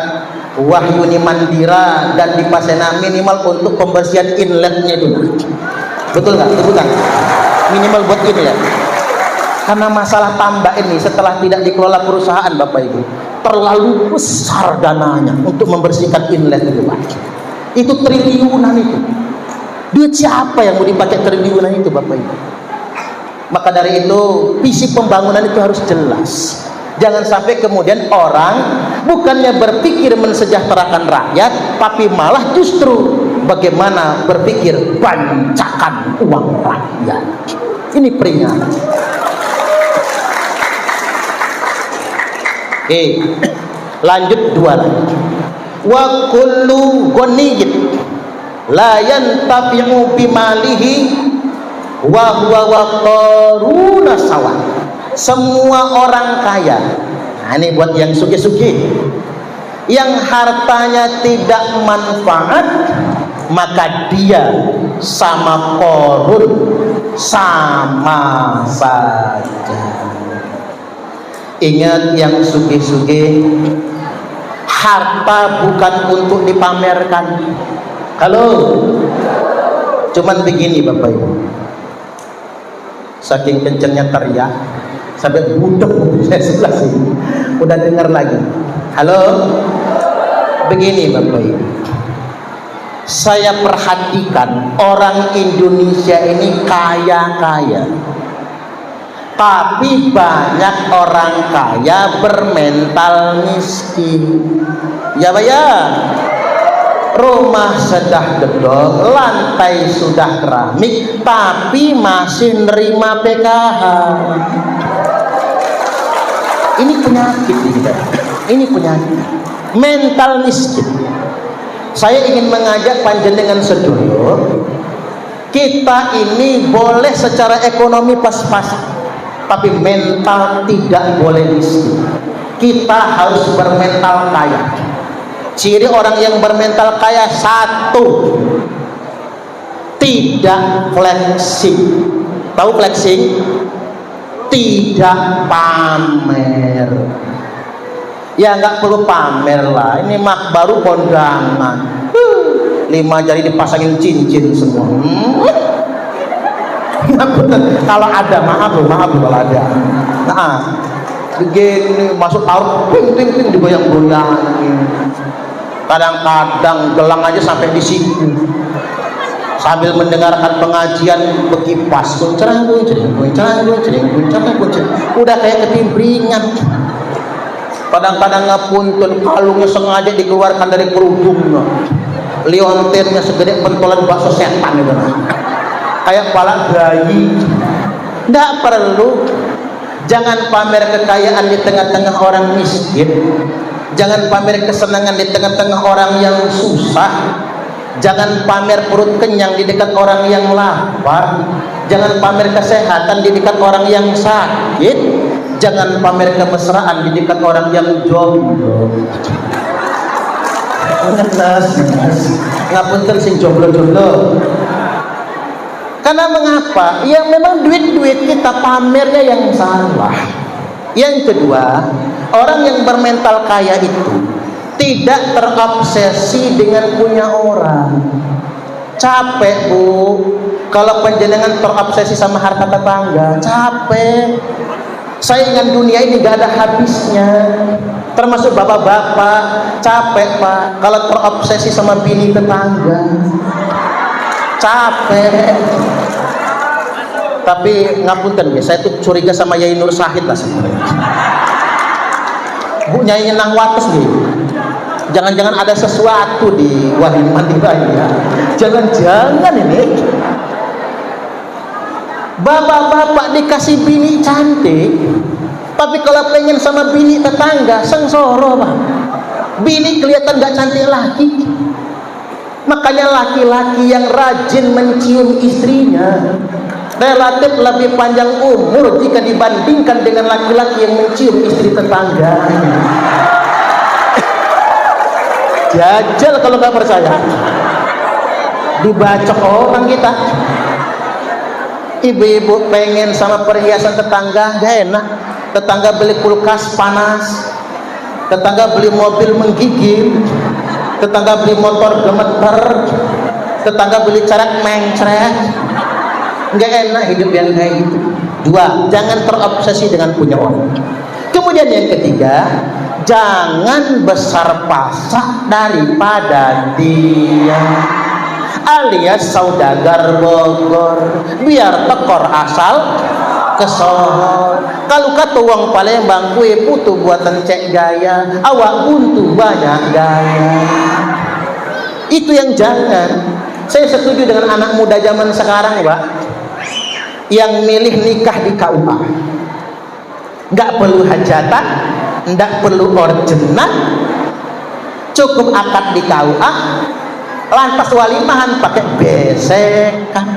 A: Wahyuni Mandira dan di Pasena minimal untuk pembersihan inletnya dulu. Betul nggak? Betul kan? Minimal buat inlet. Karena masalah tambak ini setelah tidak dikelola perusahaan Bapak Ibu, terlalu besar dananya untuk membersihkan inlet itu Pak. Itu triliunan itu. Duit siapa yang mau dipakai triliunan itu Bapak Ibu? Maka dari itu visi pembangunan itu harus jelas. Jangan sampai kemudian orang bukannya berpikir mensejahterakan rakyat, tapi malah justru bagaimana berpikir bancakan uang rakyat. Ini peringatan. Oke, lanjut 2 lagi. Wa kullu ghaniyyin la yantafi'u bimalihi wa huwa waqaruna sawa. Semua orang kaya, nah ini buat yang sugih-sugih, yang hartanya tidak manfaat, maka dia sama Qarun sama saja. Ingat yang sugih-sugih, harta bukan untuk dipamerkan. Halo, cuman begini Bapak Ibu, saking kencengnya teriak sampai budek saya sebelah sini udah dengar lagi. Halo, begini Bapak Ibu, saya perhatikan orang Indonesia ini kaya-kaya, Tapi banyak orang kaya bermental miskin. Ya Pak ya. Rumah sudah gedor, lantai sudah keramik, tapi masih nerima PKH. Ini penyakit kita. Ini penyakit. Mental miskin. Saya ingin mengajak panjenengan sedulur, kita ini boleh secara ekonomi pas-pas, tapi mental tidak boleh miskin. Kita harus bermental kaya. Ciri orang yang bermental kaya, satu, tidak flexing. Tahu flexing? Tidak pamer. Ya nggak perlu pamer lah. Ini mah baru kondangan. 5 jari dipasangin cincin semua. Kalau ada, maaf loh kalau ada. Nah, begini masuk taruh, ting digoyang-goyang. Kadang-kadang gelang aja sampai di siku. Sambil mendengarkan pengajian berkipas, cerang, udah kayak ketimbringan. Kadang-kadang ngapuntun, kalungnya sengaja dikeluarkan dari kerudungnya, liontinnya segede pentolan bakso setan itu, kayak kepala bayi. Nggak perlu. Jangan pamer kekayaan di tengah-tengah orang miskin. Jangan pamer kesenangan di tengah-tengah orang yang susah. Jangan pamer perut kenyang di dekat orang yang lapar. Jangan pamer kesehatan di dekat orang yang sakit. Jangan pamer kemesraan di dekat orang yang jomblo. Ngapunten sing jomblo-jomblo. Karena mengapa? Ya memang duit-duit kita pamernya yang salah. Yang kedua, orang yang bermental kaya itu tidak terobsesi dengan punya orang. Capek Bu kalau panjenengan terobsesi sama harta tetangga. Capek. Saingan dunia ini gak ada habisnya. Termasuk bapak-bapak. Capek Pak kalau terobsesi sama bini tetangga. Capek. Tapi ngapunten ya, saya tuh curiga sama Yai Nur Syahid lah sebenarnya. Bu Nyai Nyenang Wates nih. Jangan-jangan ada sesuatu di Wahid Mandira ya. Jangan-jangan ini bapak-bapak dikasih bini cantik, tapi kalau pengen sama bini tetangga sengsoro Pak. Bini kelihatan gak cantik lagi. Makanya laki-laki yang rajin mencium istrinya relatif lebih panjang umur jika dibandingkan dengan laki-laki yang mencium istri tetangga. Jajal kalau nggak percaya, dibacok orang kita. Ibu-ibu pengen sama perhiasan tetangga, gak enak. Tetangga beli kulkas panas, tetangga beli mobil menggigil, tetangga beli motor gemeter, tetangga beli carak mencret. Nggak enak hidup yang kayak gitu. Dua, jangan terobsesi dengan punya orang. Kemudian yang ketiga, jangan besar pasak daripada dia, alias saudagar Bogor biar tekor asal kesohor. Kalau kata uang Palembang kue putu buatan cek gaya, awak buntu banyak gaya. Itu yang jangan. Saya setuju dengan anak muda zaman sekarang Pak, yang milih nikah di KUA. Nggak perlu hajatan, nggak perlu orjenan, cukup akad di KUA, lantas walimahan pakai besekan,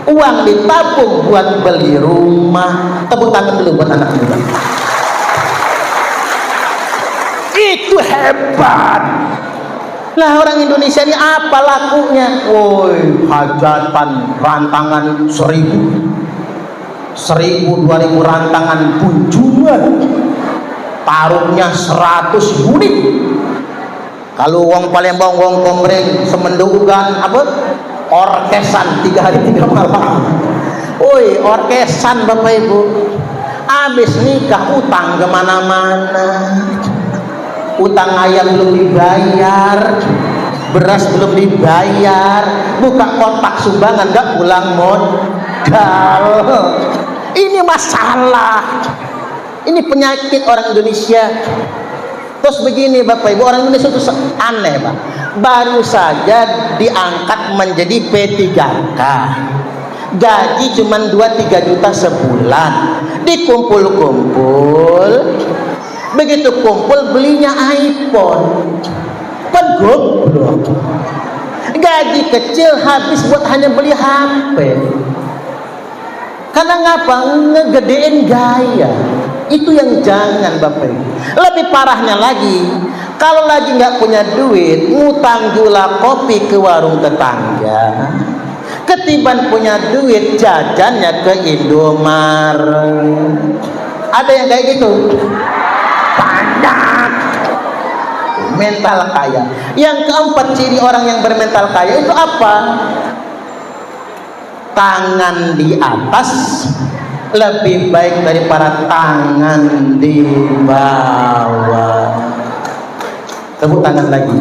A: uang ditabung buat beli rumah. Tepuk tangan dulu buat anak muda. Itu hebat. Lah orang Indonesia ini apa lakunya? Woi, hajatan rantangan 1000, 2000 rantangan kunjungan, taruhnya 100 unit. Kalau uang Palembang, uang Kombreng, semendugan apa? Orkesan 3 hari 3 malam. Woi, orkesan Bapak Ibu. Habis nikah utang kemana-mana. Utang ayam belum dibayar, beras belum dibayar, buka kotak sumbangan gak pulang modal. Ini masalah, ini penyakit orang Indonesia. Terus begini Bapak Ibu, orang Indonesia itu aneh Pak, baru saja diangkat menjadi P3K, gaji cuma 2-3 juta sebulan, dikumpul-kumpul, begitu kumpul belinya iPhone. Kan goblok, gaji kecil habis buat hanya beli HP. Karena ngapa? Ngegedein gaya. Itu yang jangan Bapak Ibu. Lebih parahnya lagi, kalau lagi nggak punya duit, ngutang gula kopi ke warung tetangga, ketiban punya duit jajannya ke Indomaret. Ada yang kayak gitu? Banyak. Mental kaya. Yang keempat ciri orang yang bermental kaya itu apa? Tangan di atas lebih baik daripada tangan di bawah. Tepuk tangan lagi.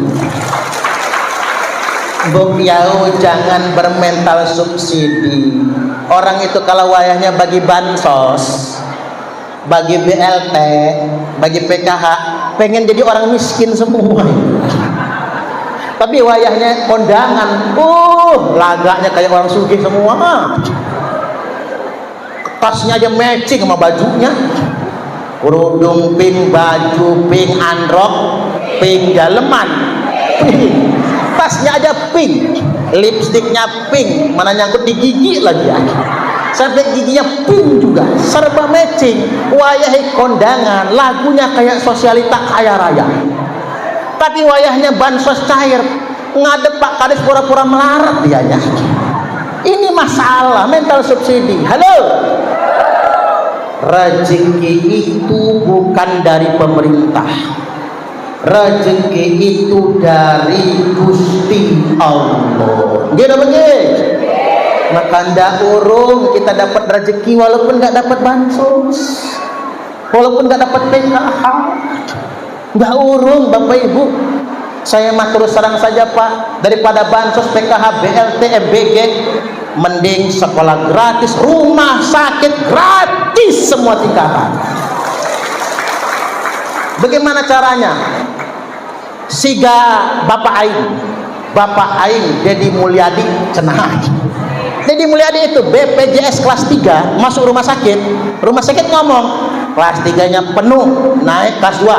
A: Buk yau, jangan bermental subsidi. Orang itu kalau wayahnya bagi bansos, bagi BLT, bagi PKH, pengen jadi orang miskin semua. Tapi wayahnya kondangan, lagaknya kayak orang sugih semua. Tasnya aja matching sama bajunya, kerudung pink, baju pink, androk pink, daleman pink, tasnya aja pink, lipstiknya pink, mana nyangkut di gigi lagi ya, sampai giginya pink juga, serba matching. Wayahnya kondangan, lagunya kayak sosialita kaya raya, tapi wayahnya bansos cair, ngadep Pak Kades pura-pura melarat dianya. Ini masalah mental subsidi. Halo, rezeki itu bukan dari pemerintah, rezeki itu dari Gusti Allah. Gitu begitu. Maka ndak urung kita dapat rezeki walaupun nggak dapat bansos, walaupun nggak dapat PKH, nggak urung Bapak Ibu. Saya mah terus serang saja Pak, daripada bansos, PKH, BLT, MBG, mending sekolah gratis, rumah sakit gratis, semua tingkatan. Bagaimana caranya? Siga Bapak Aing Dedi Mulyadi cenah. Dedi Mulyadi itu BPJS kelas 3 masuk rumah sakit ngomong, kelas 3-nya penuh, naik kelas 2,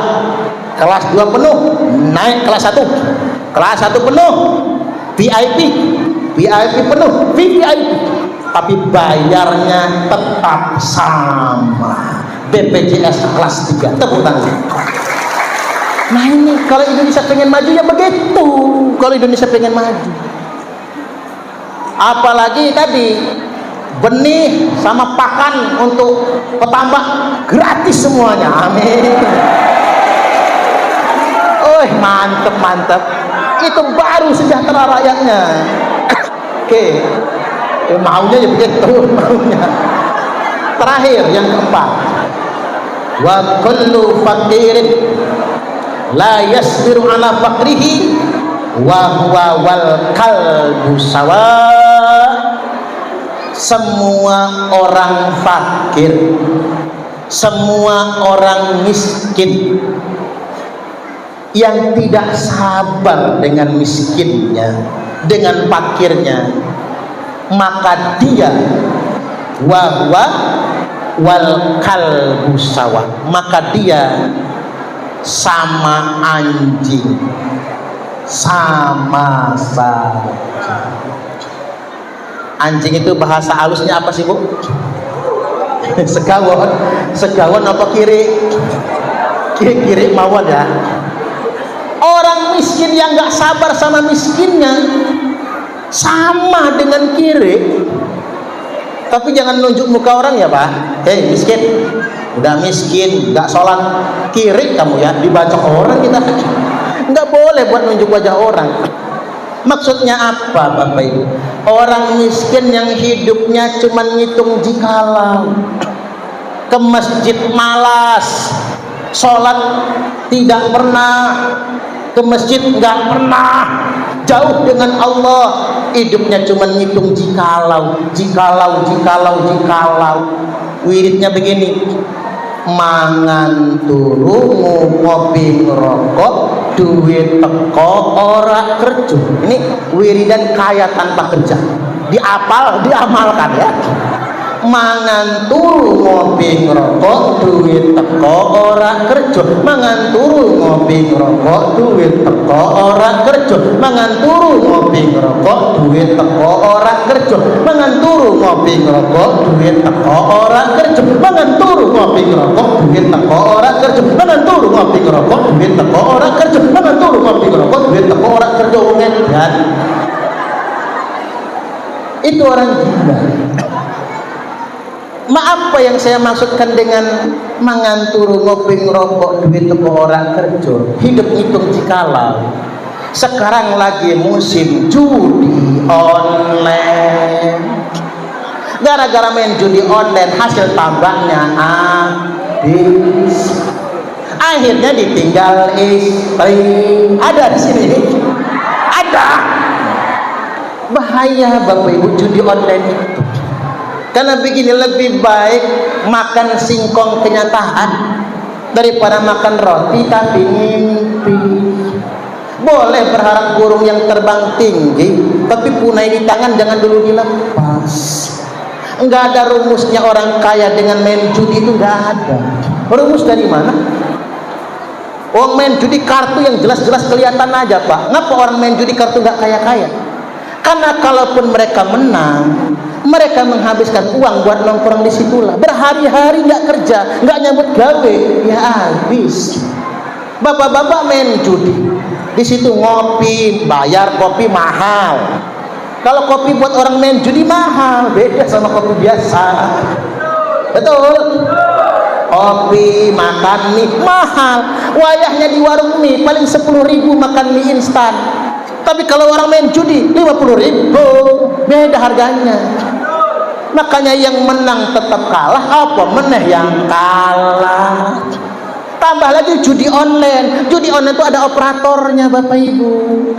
A: kelas 2 penuh, naik kelas 1, kelas 1 penuh, VIP penuh, VVIP, tapi bayarnya tetap sama, BPJS kelas 3. Tepuk tangan. Nah ini kalau Indonesia pengen maju ya begitu. Kalau Indonesia pengen maju, apalagi tadi benih sama pakan untuk petambak gratis semuanya. Amin. Mantep. Itu baru sejahtera rakyatnya. Oke. Maunya ya begitu, maunya. Terakhir yang keempat, wa kullu faqirin la yasbiru ala faqrihi wa huwa wal qalbu sawa. Semua orang fakir, semua orang miskin yang tidak sabar dengan miskinnya, dengan fakirnya, maka dia wahwa wal kalbu sawa, maka dia sama anjing, sama saja. Anjing itu bahasa halusnya apa sih Bu? Segawon apa kiri mawon ya. Orang miskin yang nggak sabar sama miskinnya sama dengan kiri. Tapi jangan nunjuk muka orang ya Pak. Hei miskin, udah miskin, nggak sholat, kiri kamu ya, dibacok orang kita. Nggak boleh buat nunjuk wajah orang. Maksudnya apa Bapak Ibu? Orang miskin yang hidupnya cuma ngitung jikalau, ke masjid malas, sholat tidak pernah, ke masjid nggak pernah, jauh dengan Allah, hidupnya cuma ngitung jikalau. wiridnya begini, mangan turu ngopi ngerokok duit teko ora kerja. Ini wiridan kaya tanpa kerja, diapal diamalkan ya. Mangan turu ngopi ngerokok duit teko ora kerja, mangan turu ngopi ngerokok duit teko ora kerja, mangan turu ngopi ngerokok duit teko ora kerja, mangan turu ngopi ngerokok duit teko ora kerja, mangan turu ngopi ngerokok duit teko ora kerja, mangan turu ngopi ngerokok duit teko ora kerja, mangan turu ngopi ngerokok duit teko ora kerja. Kan itu orang gila. Apa yang saya maksudkan dengan mangan turu ngopi ngerokok duit teko ora kerja? Hidup hitung jikalau sekarang lagi musim judi online. Gara-gara main judi online hasil tambahnya habis. Akhirnya ditinggal istri. Ada di sini. Ada. Bahaya Bapak Ibu judi online itu. Karena begini, lebih baik makan singkong kenyataan daripada makan roti tapi mimpi. Boleh berharap burung yang terbang tinggi, tapi punai di tangan jangan dulu dilepas. Enggak ada rumusnya orang kaya dengan main judi itu, enggak ada. Rumus dari mana? Orang main judi kartu yang jelas-jelas kelihatan aja Pak. Ngapa orang main judi kartu enggak kaya-kaya? Karena kalaupun mereka menang, mereka menghabiskan uang buat nongkrong di situlah. Berhari-hari nggak kerja, nggak nyambut gawe, ya habis. Bapak-bapak main judi, di situ ngopi, bayar kopi mahal. Kalau kopi buat orang main judi mahal, beda sama kopi biasa. Betul? Kopi, makan mie mahal. Wayahnya di warung mie paling 10.000 makan mie instan. Tapi kalau orang main judi 50.000, beda harganya. Makanya yang menang tetap kalah, apa meneh yang kalah. Tambah lagi judi online. Judi online itu ada operatornya Bapak Ibu,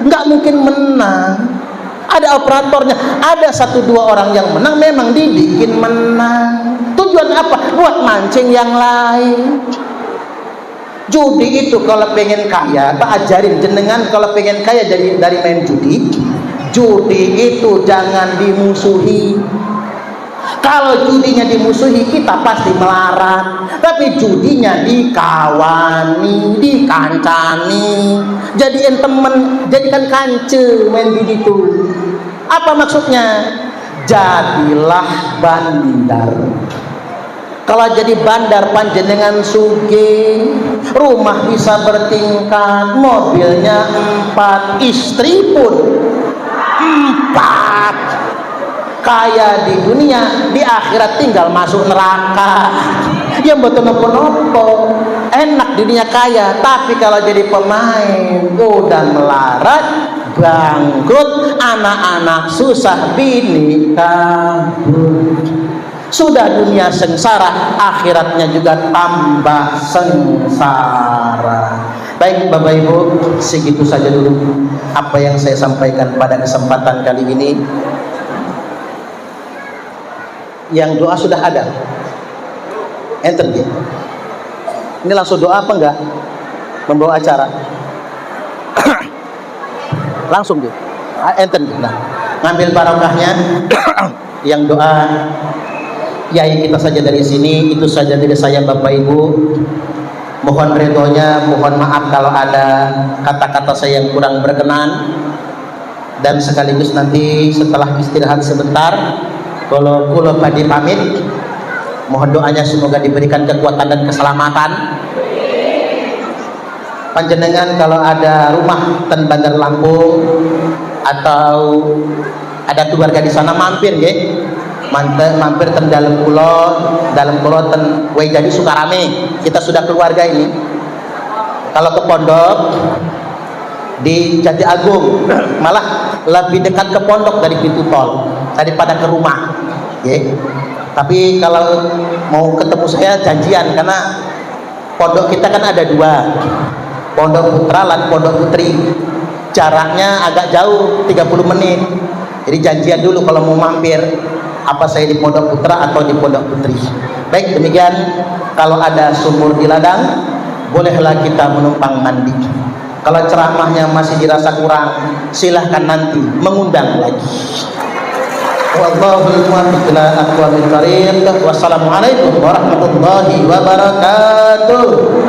A: nggak mungkin menang. Ada operatornya. Ada 1-2 orang yang menang, memang dibikin menang. Tujuan apa? Buat mancing yang lain. Judi itu kalau pengen kaya, Pak ajarin jenengan kalau pengen kaya dari main judi. Judi itu jangan dimusuhi. Kalau judinya dimusuhi, kita pasti melarat. Tapi judinya dikawani, dikancani, jadiin temen, jadikan kance main judi itu. Apa maksudnya? Jadilah bandar. Kalau jadi bandar panjenengan sugih, rumah bisa bertingkat, mobilnya 4, istri pun 4. Kaya di dunia, di akhirat tinggal masuk neraka. Yang betul nopo-nopo. Enak di dunia kaya, tapi kalau jadi pemain udah melarat, bangkrut, anak-anak susah, bini kabur. Sudah dunia sengsara, akhiratnya juga tambah sengsara. Baik Bapak Ibu, segitu saja dulu apa yang saya sampaikan pada kesempatan kali ini. Yang doa sudah ada, enter dia. Ini langsung doa apa enggak? Membawa acara langsung dia, enter dia. Nah, ngambil barokahnya. Yang doa yai kita saja dari sini. Itu saja dari saya Bapak Ibu. Mohon ridhonya, mohon maaf kalau ada kata-kata saya yang kurang berkenan. Dan sekaligus nanti setelah istirahat sebentar, kalau kulo padi pamit, mohon doanya semoga diberikan kekuatan dan keselamatan. Panjenengan kalau ada rumah ten Bandar Lampung atau ada keluarga di sana, mampir ya. Mampir ten dalam pulau ten jadi Sukarame. Kita sudah keluarga ini. Kalau ke pondok di Jati Agung, malah lebih dekat ke pondok dari pintu tol daripada ke rumah. Tapi kalau mau ketemu saya janjian, karena pondok kita kan ada 2, Pondok Putra dan Pondok Putri. Jaraknya agak jauh, 30 menit. Jadi janjian dulu kalau mau mampir, apa saya di Pondok Putra atau di Pondok Putri. Baik, demikian. Kalau ada sumur di ladang, bolehlah kita menumpang mandi. Kalau ceramahnya masih dirasa kurang, silahkan nanti mengundang lagi. Wallahul muwaffiq ila aqwamit thariq. Wassalamualaikum warahmatullahi wabarakatuh.